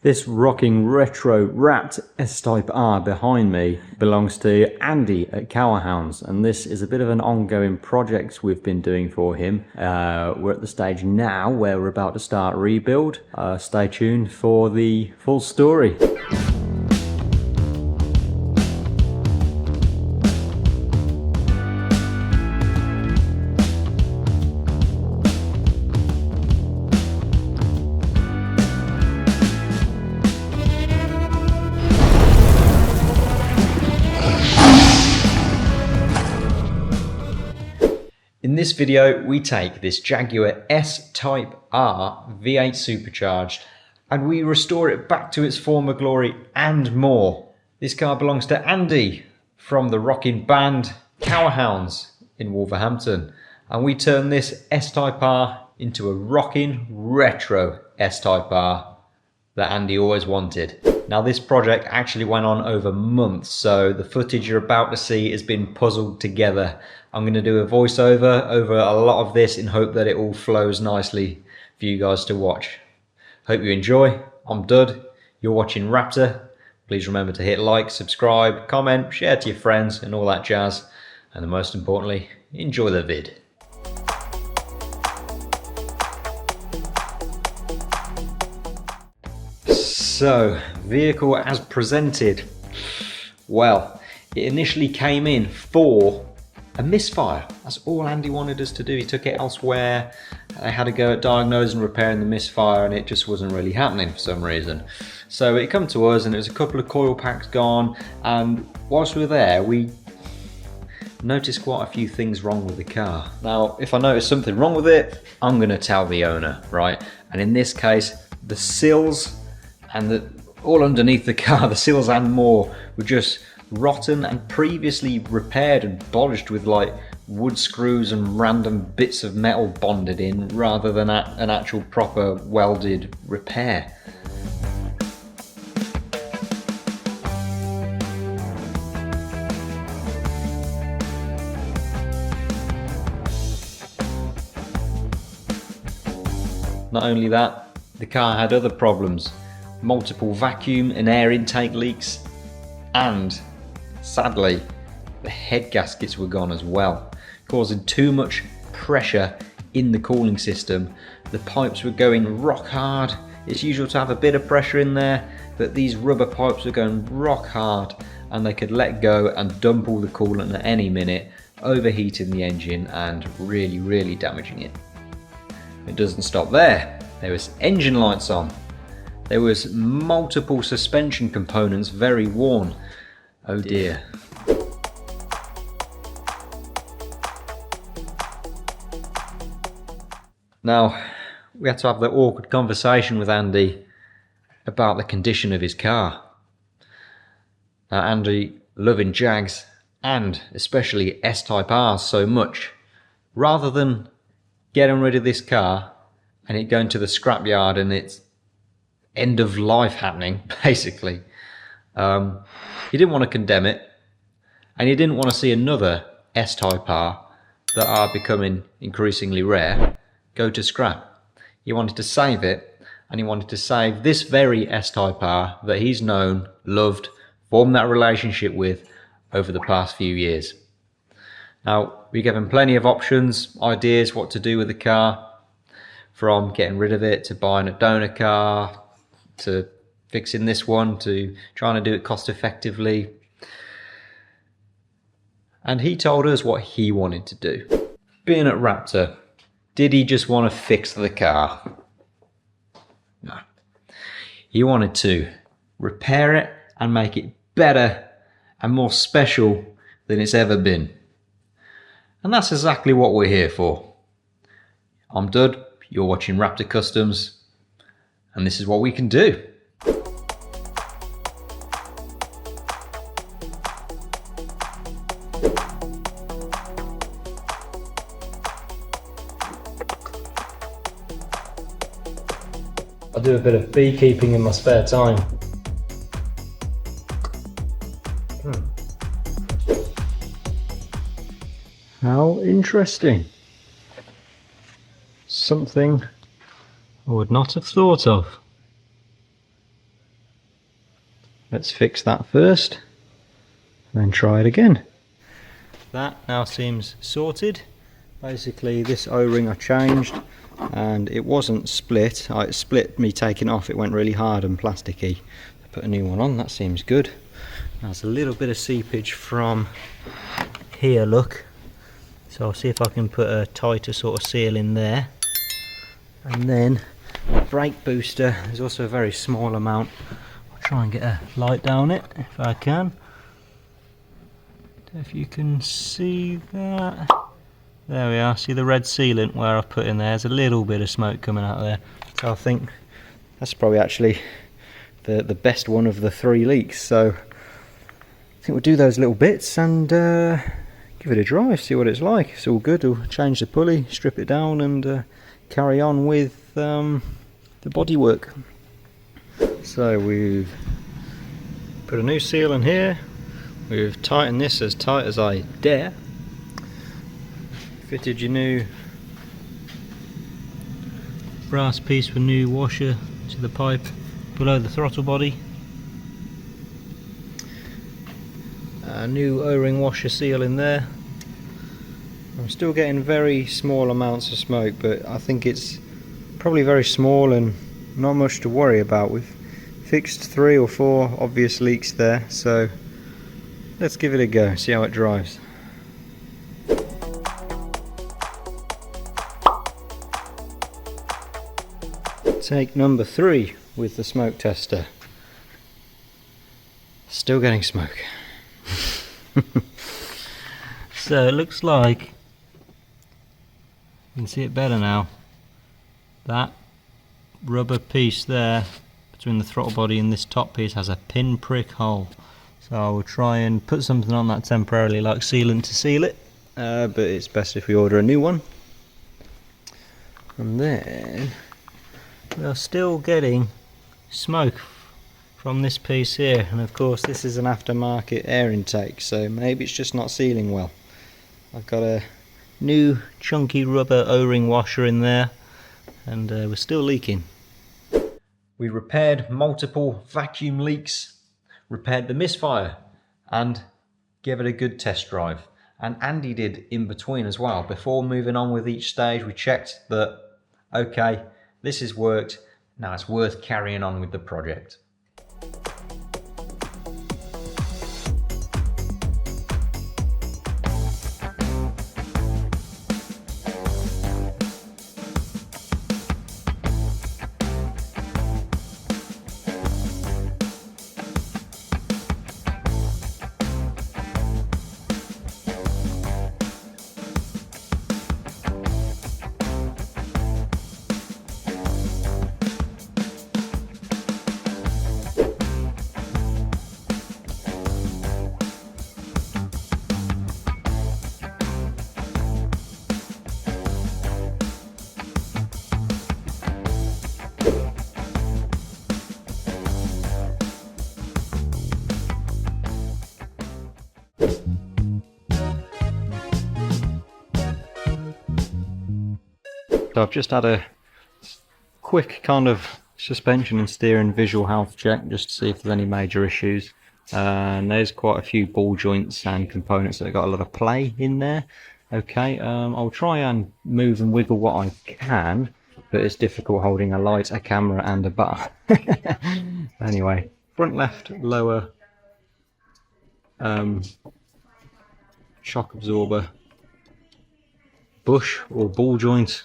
This rocking retro wrapped S-Type R behind me belongs to Andy at Cowerhounds, and this is a bit of an ongoing project we've been doing for him. We're at the stage now where we're about to start rebuild. Stay tuned for the full story. In this video, we take this Jaguar S-Type R V8 supercharged and we restore it back to its former glory and more. This car belongs to Andy from the rocking band Cowerhounds in Wolverhampton, and we turn this S-Type R into a rocking retro S-Type R that Andy always wanted. Now, this project actually went on over months, so the footage you're about to see has been puzzled together. I'm going to do a voiceover over a lot of this in hope that it all flows nicely for you guys to watch. Hope you enjoy. I'm Dud. You're watching Wraptor. Please remember to hit like, subscribe, comment, share to your friends and all that jazz. And most importantly, enjoy the vid. So, vehicle as presented. Well, it initially came in for a Misfire. That's all Andy wanted us to do. He took it elsewhere. They had to go at diagnosing and repairing the Misfire, and it just wasn't really happening for some reason. So it come to us, and it was a couple of coil packs gone. And whilst we were there, we noticed quite a few things wrong with the car. Now, if I notice something wrong with it, I'm going to tell the owner, right? And in this case, the sills and all underneath the car, the sills and more, were just rotten and previously repaired and polished with like wood screws and random bits of metal bonded in rather than an actual proper welded repair. Not only that, the car had other problems. Multiple vacuum and air intake leaks, and sadly the head gaskets were gone as well, causing too much pressure in the cooling system. The pipes were going rock hard. It's usual to have a bit of pressure in there, but these rubber pipes were going rock hard and they could let go and dump all the coolant at any minute, overheating the engine and really damaging it. It doesn't stop there. There was engine lights on. There was multiple suspension components very worn. Oh dear. Now, we had to have the awkward conversation with Andy about the condition of his car. Now, Andy, loving Jags and especially S-Type Rs so much, rather than getting rid of this car and it going to the scrapyard and it's end of life happening, basically. He didn't want to condemn it, and he didn't want to see another S-Type R that are becoming increasingly rare go to scrap. He wanted to save it, and he wanted to save this very S-Type R that he's known, loved, formed that relationship with over the past few years. Now, we gave him plenty of options, ideas what to do with the car, from getting rid of it to buying a donor car, to fixing this one, to trying to do it cost effectively. And he told us what he wanted to do. Being at Wraptor, did he just want to fix the car? No. He wanted to repair it and make it better and more special than it's ever been. And that's exactly what we're here for. I'm Dud, you're watching Wraptor Customs, and this is what we can do. I do a bit of beekeeping in my spare time. How interesting. Something I would not have thought of. let's fix that first, then try it again. That now seems sorted. Basically this O-ring I changed and it wasn't split. It split me taking it off, it went really hard and plasticky. I put a new one on, that seems good. There's a little bit of seepage from here, look. So I'll see if I can put a tighter sort of seal in there. And then the brake booster, there's also a very small amount. I'll try and get a light down it if I can. If you can see that. There we are, see the red sealant where I've put in there, there's a little bit of smoke coming out there. So I think that's probably actually the best one of the 3 leaks. So I think we'll do those little bits and give it a drive, see what it's like. It's all good. We'll change the pulley, strip it down and carry on with the bodywork. So we've put a new seal in here. We've tightened this as tight as I dare. Fitted your new brass piece with new washer to the pipe below the throttle body. A new O-ring washer seal in there. I'm still getting very small amounts of smoke, but I think it's probably very small and not much to worry about. We've fixed 3 or 4 obvious leaks there, so let's give it a go, see how it drives. Take number 3 with the smoke tester. Still getting smoke. So it looks like, you can see it better now, that rubber piece there between the throttle body and this top piece has a pinprick hole. So I will try and put something on that temporarily like sealant to seal it, but it's best if we order a new one. And then we are still getting smoke from this piece here, and of course this is an aftermarket air intake, so maybe it's just not sealing well. I've got a new chunky rubber O-ring washer in there and we're still leaking. We repaired multiple vacuum leaks, repaired the Misfire and gave it a good test drive, and Andy did in between as well. Before moving on with each stage we checked that okay, this has worked, now it's worth carrying on with the project. So I've just had a quick kind of suspension and steering visual health check just to see if there's any major issues. And there's quite a few ball joints and components that have got a lot of play in there. Okay, I'll try and move and wiggle what I can, but it's difficult holding a light, a camera and a bar. Anyway, front left lower shock absorber bush or ball joint.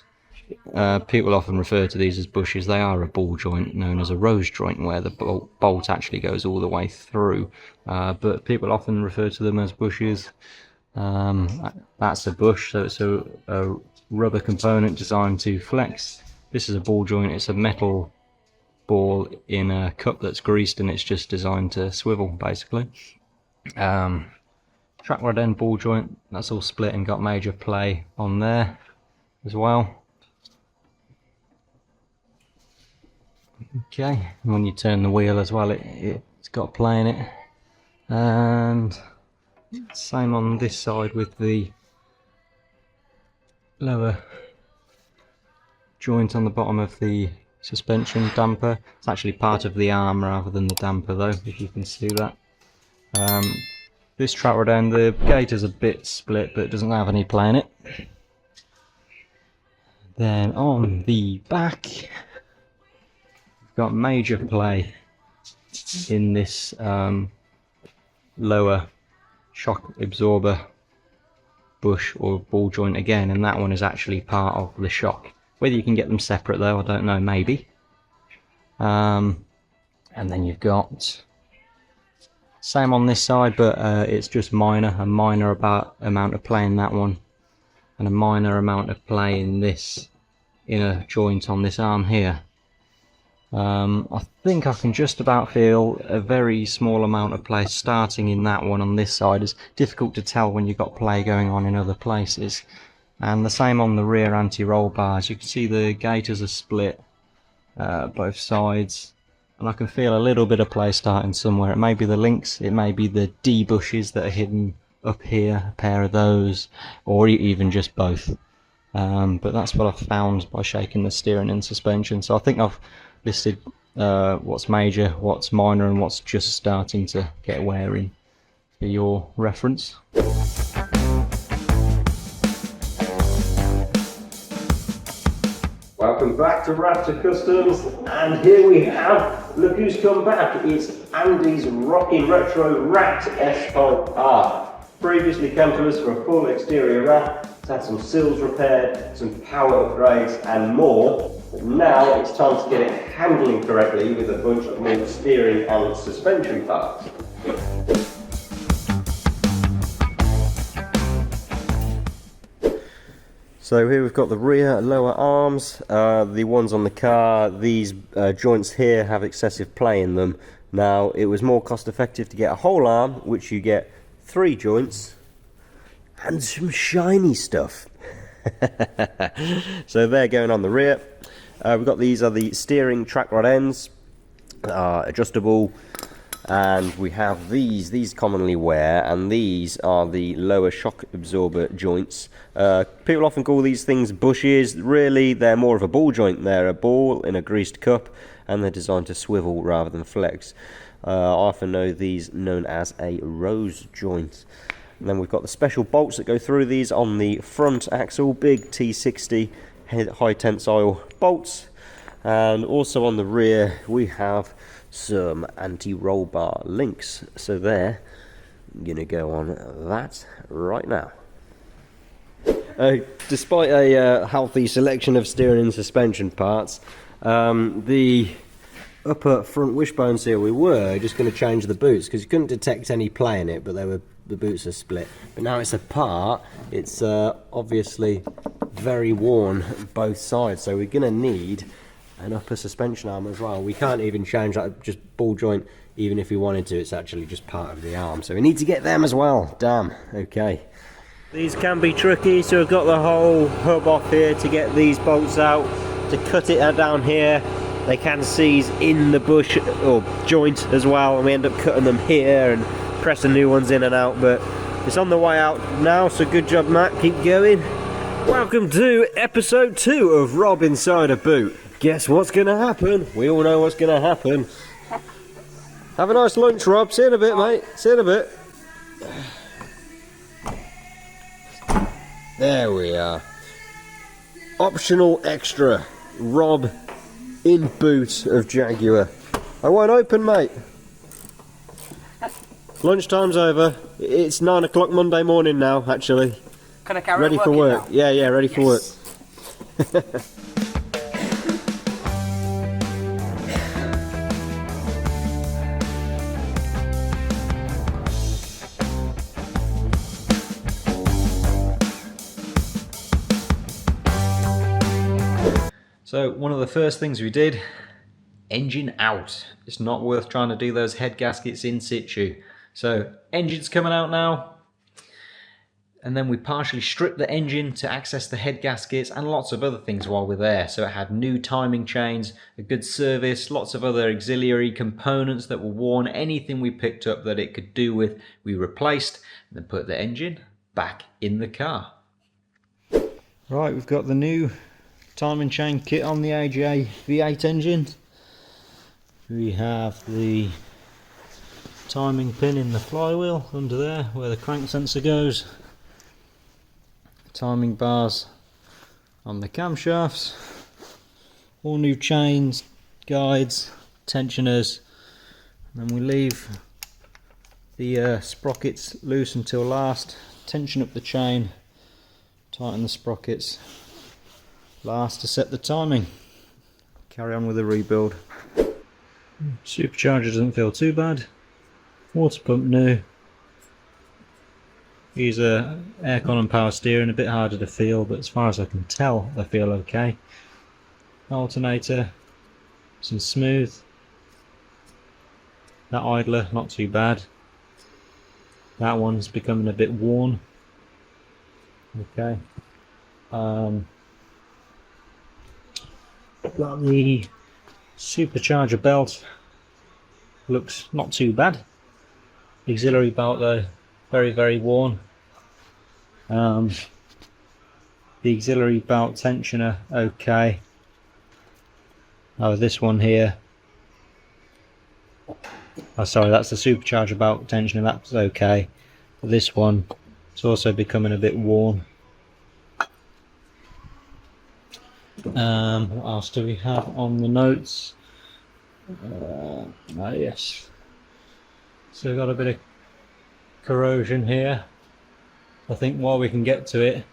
People often refer to these as bushes. They are a ball joint known as a rose joint where the bolt actually goes all the way through, but people often refer to them as bushes. That's a bush, so it's a rubber component designed to flex. This is a ball joint, it's a metal ball in a cup that's greased and it's just designed to swivel basically. Track rod end ball joint, that's all split and got major play on there as well. Okay, and when you turn the wheel as well, it's got play in it. And same on this side with the lower joint on the bottom of the suspension damper. It's actually part of the arm rather than the damper though, if you can see that. This trap rod end, the gate is a bit split but it doesn't have any play in it. Then on the back, we've got major play in this lower shock absorber bush or ball joint again, and that one is actually part of the shock. Whether you can get them separate though, I don't know, maybe. And then you've got same on this side, but it's just minor, a minor amount of play in that one, and a minor amount of play in this inner joint on this arm here. I think I can just about feel a very small amount of play starting in that one on this side. It's difficult to tell when you've got play going on in other places. And the same on the rear anti-roll bars. You can see the gaiters are split both sides, and I can feel a little bit of play starting somewhere. It may be the links, it may be the D bushes that are hidden up here, a pair of those, or even just both. But that's what I've found by shaking the steering and suspension. So I think I've listed what's major, what's minor, and what's just starting to get wearing for your reference. Welcome back to Wraptor Customs, and here we have, look who's come back, it's Andy's rocking retro Wraptor S-Type R. Previously came to us for a full exterior wrap, it's had some sills repaired, some power upgrades and more, but now it's time to get it handling correctly with a bunch of new steering and suspension parts. So here we've got the rear lower arms, the ones on the car. These joints here have excessive play in them. Now it was more cost effective to get a whole arm, which you get 3 joints and some shiny stuff. So they're going on the rear. We've got these are the steering track rod ends, adjustable. And we have these commonly wear, and these are the lower shock absorber joints. People often call these things bushes. Really, they're more of a ball joint. They're a ball in a greased cup, and they're designed to swivel rather than flex. I often know these known as a rose joint. And then we've got the special bolts that go through these on the front axle, big T60 high tensile bolts. And also on the rear we have some anti-roll bar links, so there, I'm gonna go on that right now. Despite a healthy selection of steering and suspension parts, the upper front wishbone seal, we were just going to change the boots because you couldn't detect any play in it, but the boots are split. But now it's apart, it's obviously very worn both sides, so we're going to need an upper suspension arm as well. We can't even change that just ball joint even if we wanted to. It's actually just part of the arm, so we need to get them as well. Damn. Okay, these can be tricky, so we've got the whole hub off here to get these bolts out. To cut it down here, they can seize in the bush or joint as well, and we end up cutting them here and pressing new ones in and out, but it's on the way out now, so good job, Matt, keep going. Welcome to episode 2 of Rob Inside a Boot. Guess what's gonna happen? We all know what's gonna happen. Have a nice lunch, Rob. See you in a bit, mate. See you in a bit. There we are. Optional extra. Rob in boot of Jaguar. I won't open, mate. Lunchtime's over. It's 9 o'clock Monday morning now, actually. Can I carry ready for work? Now? Yeah, ready for work. So one of the first things we did, engine out. It's not worth trying to do those head gaskets in situ. So engine's coming out now. And then we partially stripped the engine to access the head gaskets and lots of other things while we're there. So it had new timing chains, a good service, lots of other auxiliary components that were worn. Anything we picked up that it could do with, we replaced, and then put the engine back in the car. Right, we've got the new timing chain kit on the AGA V8 engine. We have the timing pin in the flywheel under there where the crank sensor goes. Timing bars on the camshafts. All new chains, guides, tensioners. And then we leave the sprockets loose until last. Tension up the chain, tighten the sprockets. Last to set the timing. Carry on with the rebuild. Supercharger doesn't feel too bad. Water pump new. These are aircon and power steering, a bit harder to feel, but as far as I can tell, they feel okay. Alternator, some smooth. That idler, not too bad. That one's becoming a bit worn. Okay. Got the supercharger belt. Looks not too bad. Auxiliary belt though, very, very worn. The auxiliary belt tensioner, okay. Oh, this one here. Oh, sorry, that's the supercharger belt tensioner, that's okay. This one, it's also becoming a bit worn. What else do we have on the notes? Yes. So we've got a bit of corrosion here. I think while we can get to it,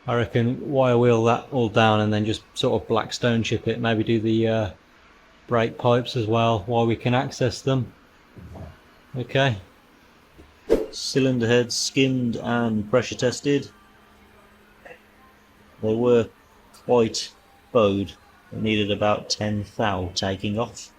I reckon wire wheel that all down and then just sort of black stone chip it. Maybe do the brake pipes as well while we can access them. Okay. Cylinder heads skimmed and pressure tested. They were quite bowed. They needed about 10 thou taking off.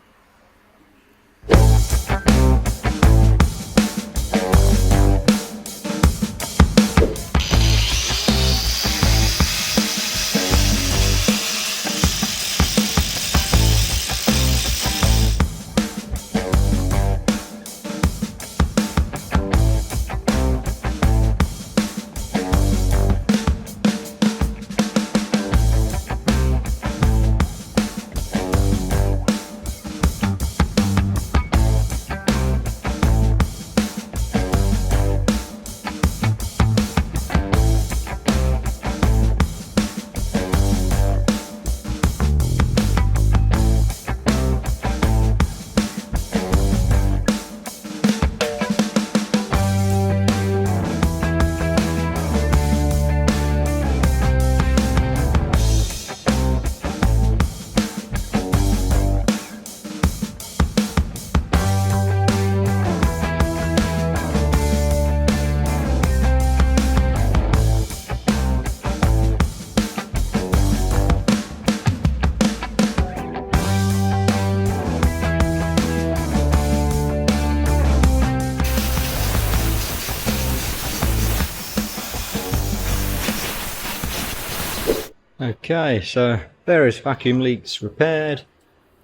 Okay, so various vacuum leaks repaired,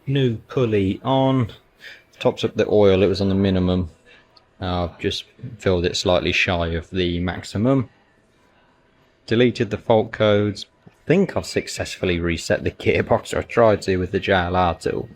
new pulley on, tops up the oil, it was on the minimum, I've just filled it slightly shy of the maximum, deleted the fault codes, I think I've successfully reset the gearbox, or I tried to with the JLR tool.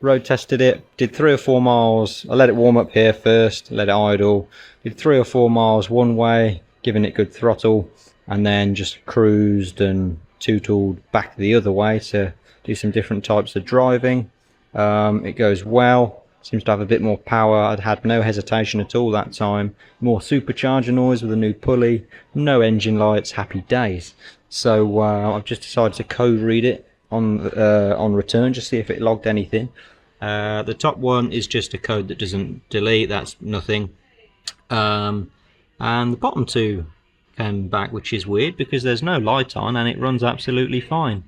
Road tested it, did 3 or 4 miles, I let it warm up here first, let it idle, did 3 or 4 miles one way, giving it good throttle, and then just cruised and two-tooled back the other way to do some different types of driving. It goes well, seems to have a bit more power. I'd had no hesitation at all that time. More supercharger noise with a new pulley, no engine lights, happy days. So I've just decided to code read it on return, just see if it logged anything. The top one is just a code that doesn't delete, that's nothing. And the bottom two came back, which is weird because there's no light on and it runs absolutely fine.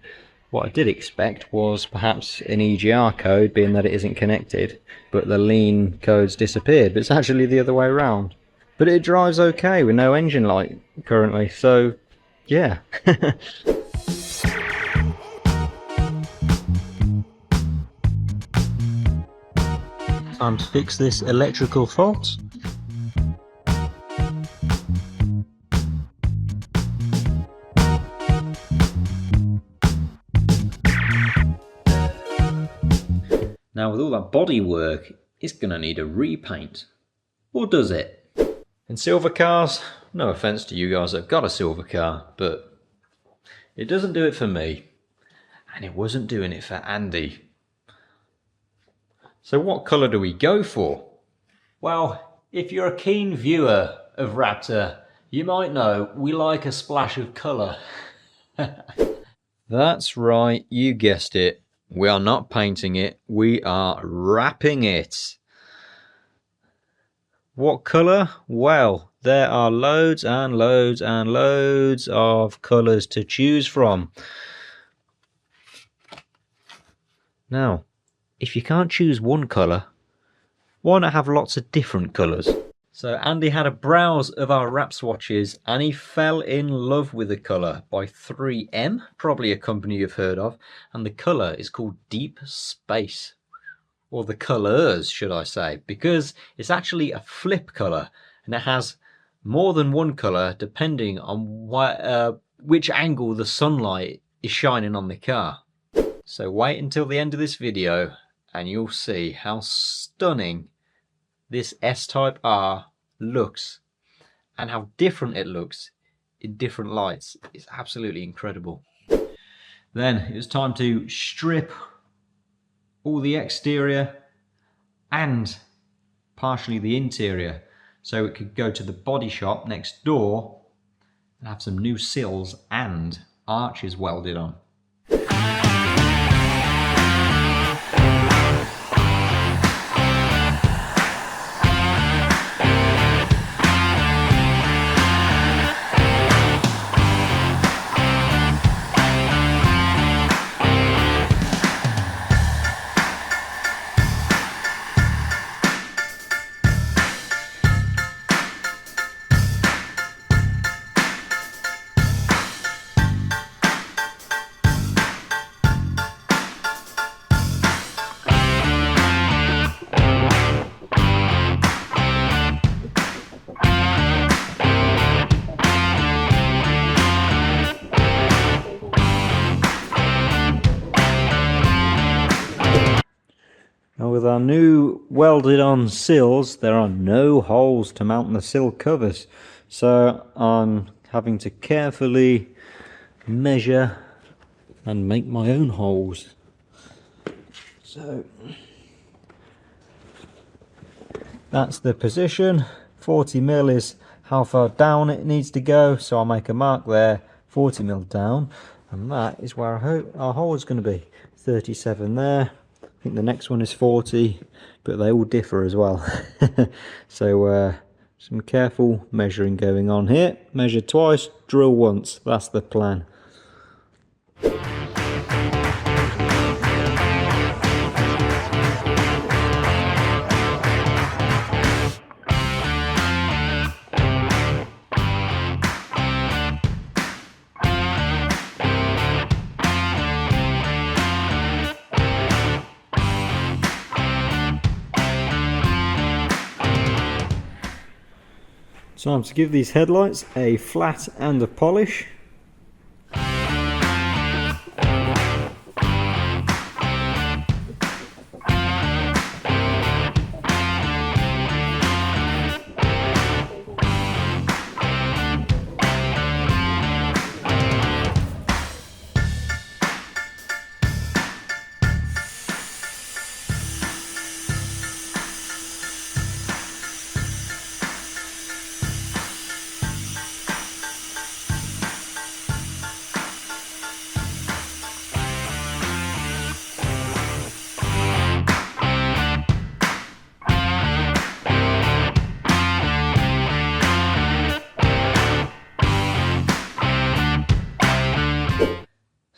What I did expect was perhaps an EGR code, being that it isn't connected, but the lean codes disappeared, but it's actually the other way around. But it drives okay with no engine light currently, so yeah. Time to fix this electrical fault. Now with all that body work, it's going to need a repaint. Or does it? In silver cars, no offence to you guys that have got a silver car, but it doesn't do it for me. And it wasn't doing it for Andy. So what colour do we go for? Well, if you're a keen viewer of Wraptor, you might know we like a splash of colour. That's right, you guessed it. We are not painting it, we are wrapping it. What colour? Well, there are loads and loads and loads of colours to choose from. Now, if you can't choose one colour, why not have lots of different colours? So Andy had a browse of our wrap swatches and he fell in love with the colour by 3M, probably a company you've heard of, and the colour is called Deep Space. Or the colours, should I say, because it's actually a flip colour and it has more than one colour depending on which angle the sunlight is shining on the car. So wait until the end of this video and you'll see how stunning this S-Type R looks and how different it looks in different lights. It's absolutely incredible. Then it was time to strip all the exterior and partially the interior so it could go to the body shop next door and have some new sills and arches welded on. Now with our new welded on sills, there are no holes to mount the sill covers, so I'm having to carefully measure and make my own holes. So that's the position. 40mm is how far down it needs to go, so I'll make a mark there, 40mm down, and that is where our hole is going to be. 37 there. I think the next one is 40, but they all differ as well. So some careful measuring going on here. Measure twice, drill once. That's the plan. Time to give these headlights a flat and a polish.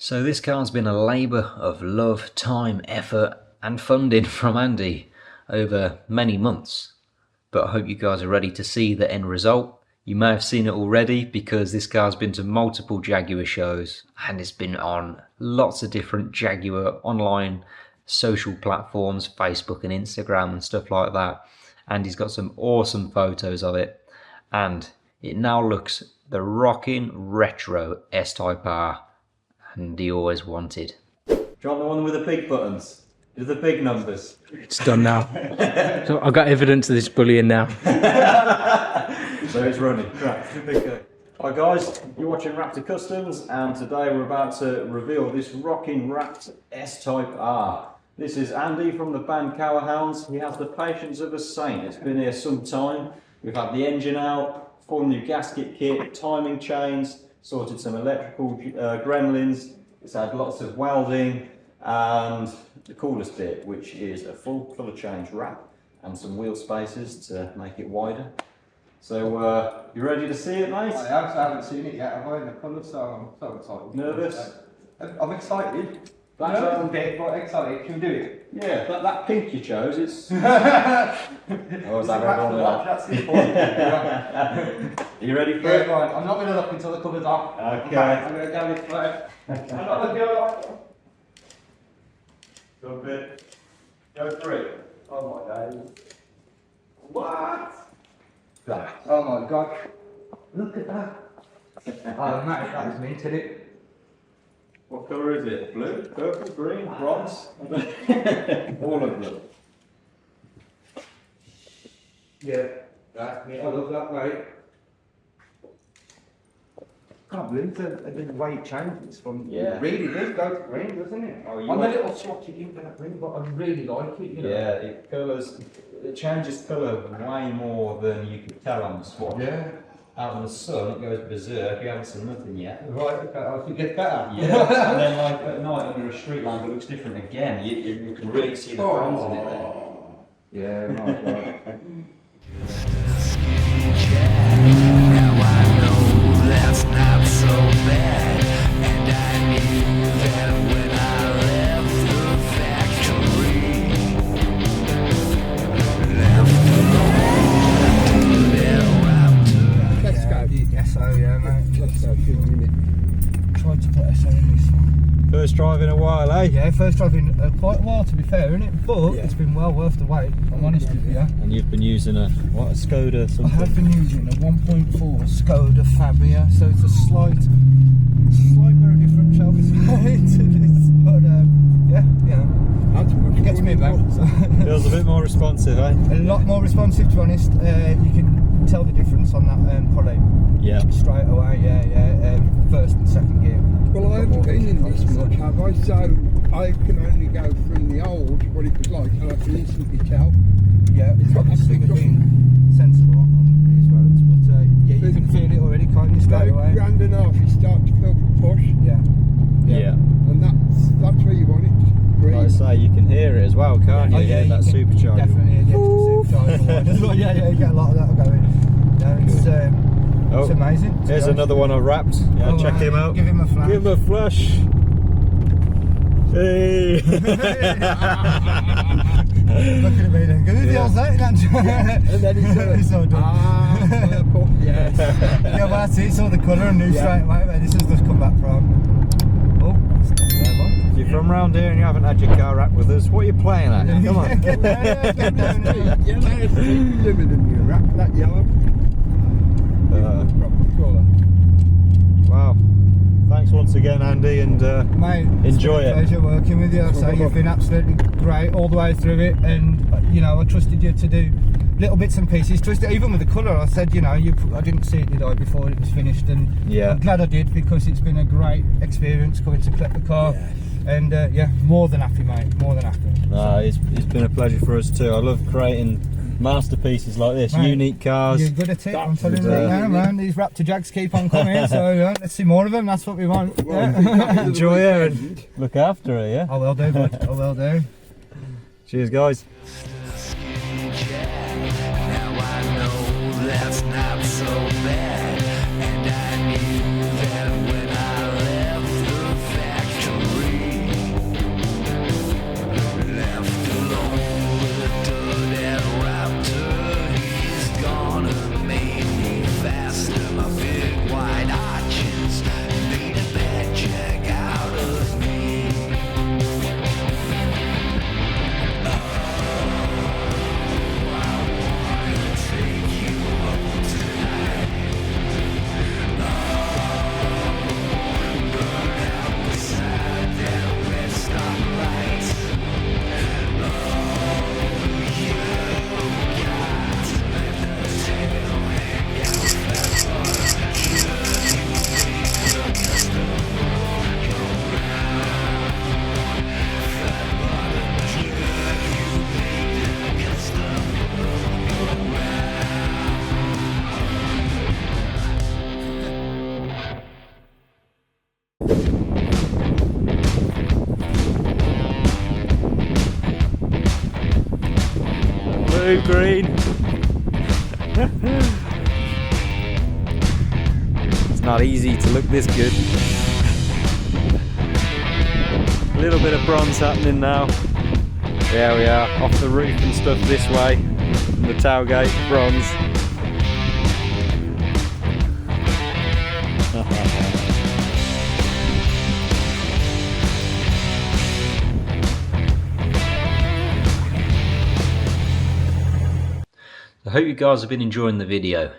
So this car's been a labour of love, time, effort and funding from Andy over many months. But I hope you guys are ready to see the end result. You may have seen it already because this car's been to multiple Jaguar shows and it's been on lots of different Jaguar online social platforms, Facebook and Instagram and stuff like that. And he's got some awesome photos of it. And it now looks the rocking retro S-Type R. And he always wanted. Do you want the one with the big buttons? Do the big numbers. It's done now. So I've got evidence of this bullying now. So it's running. Right, big go. Hi guys, you're watching Wraptor Customs, and today we're about to reveal this rocking Wraptor S-Type R. This is Andy from the band Cowerhounds. He has the patience of a saint. It's been here some time. We've had the engine out, full new gasket kit, timing chains, sorted some electrical gremlins. It's had lots of welding, and the coolest bit, which is a full colour change wrap and some wheel spacers to make it wider. So, you ready to see it, mate? I haven't seen it yet. I've heard the colour, so I'm so excited. Nervous? I'm excited. That's a bit, but excited. Can we do it? Yeah, that pink you chose, it's... Oh, is that red on there? That's the point. Are you ready for Yeah, it? right. I'm not going to look until the colour's off. Okay. I'm going to go this way. I'm not going to go. Go for it. Go for it. Oh my days. What? Oh my god. Look at that. Oh, mate, that is mint, isn't it? What colour is it? Blue, purple, green, bronze? All of them. Yeah. That's mint. I love that, mate. I can't believe the way it changes from. Yeah. It really does go to green, doesn't it? Oh, you I'm a want- little swatchy into that green, but I really like it, you know. Yeah, it changes colour way more than you can tell on the swatch. Yeah. Out in the sun, it goes berserk. You haven't seen nothing yet. Right, okay, I think it gets better. Yeah, and then like at night under a street lamp, it looks different again. You can really see the bronze in it then. Yeah, right. Now I know that's not so bad, and I knew that when I left the factory. Left alone, Let's go. SO, yeah, mate. Let's go. Tried to put SO in this one. First drive in a while, eh? Yeah, first drive in quite a while, to be fair, isn't it? But Yeah. it's been well worth the wait, I'm honest with you. And you've been using a Skoda I something? have been using a 1.4 Skoda Fabia, so it's a slight bit different, shall we say, to this. But yeah, it gets me back. So. Feels a bit more responsive, eh? A lot more responsive, to be honest. You can tell the difference on that pulley Yeah. straight away. Yeah. First and second gear. Well, I haven't been in this much, have I? So I can only go from the old, what it was like, and I can instantly tell. Yeah, it's obviously been sensible on these roads, but yeah, you can feel it already, can't you, straight About away? grand and a half, you start to feel the push, Yeah. Yeah. and that's where you want it. Like I Green. say, you can hear it as well, can't you? Oh, yeah, that you can supercharger. definitely hear the extra supercharger as well. Yeah, you get a lot of that going. Yeah, it's amazing. to be Here's honest. another one I've wrapped. Yeah, Oh, check right. him out. Give him a flash. Give him a flash. Hey. Look at me then. Give me the old zone, And then it's so done. purple, yes. Yeah, well, that's it. It's all the colour and knew straight away where this has just come back from. Oh, it's not there, man. If you're from round here and you haven't had your car wrapped with us, what are you playing at? Come on. Get down, get down. Yeah, that's living in your wrap, that yellow. Proper colour. Wow. Thanks once again, Andy, and Mate, enjoy it's been a it. pleasure working with you. So you've been absolutely great all the way through it, and you know I trusted you to do little bits and pieces. Trusted even with the colour. I said, you know, I didn't see it, did I, before it was finished, and Yeah. I'm glad I did because it's been a great experience coming to collect the car. And yeah, more than happy, mate. More than happy. It's been a pleasure for us too. I love creating masterpieces like this, Mate, unique cars. You're good at it. I'm telling you right now, man. These Wraptor Jags keep on coming, so let's see more of them. That's what we want. Yeah. Enjoy her and look after her, yeah? I will do, bud. I will do. Cheers, guys. Now I know that's not so bad, and I knew that when I left the factory. Left alone with the dirt and Wraptor, he's gonna make me faster. My big white arches made a bad jag out of me. I wanna take you home tonight. Blue, green. It's not easy to look this good. A little bit of bronze happening now. There we are, off the roof and stuff this way. And the tailgate, bronze. I hope you guys have been enjoying the video.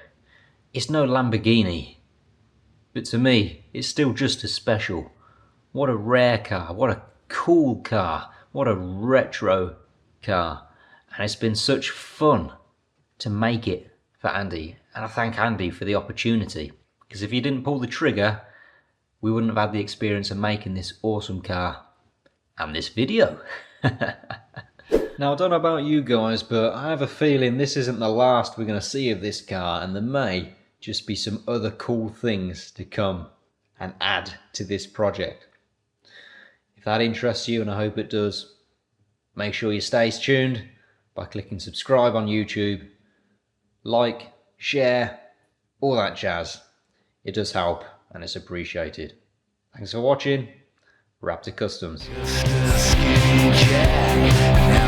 It's no Lamborghini, but to me, it's still just as special. What a rare car, what a cool car, what a retro car. And it's been such fun to make it for Andy. And I thank Andy for the opportunity, because if he didn't pull the trigger, we wouldn't have had the experience of making this awesome car and this video. Now, I don't know about you guys, but I have a feeling this isn't the last we're going to see of this car, and there may just be some other cool things to come and add to this project. If that interests you, and I hope it does, make sure you stay tuned by clicking subscribe on YouTube, like, share, all that jazz. It does help and it's appreciated. Thanks for watching. Wraptor Customs. Just a skinny Jack.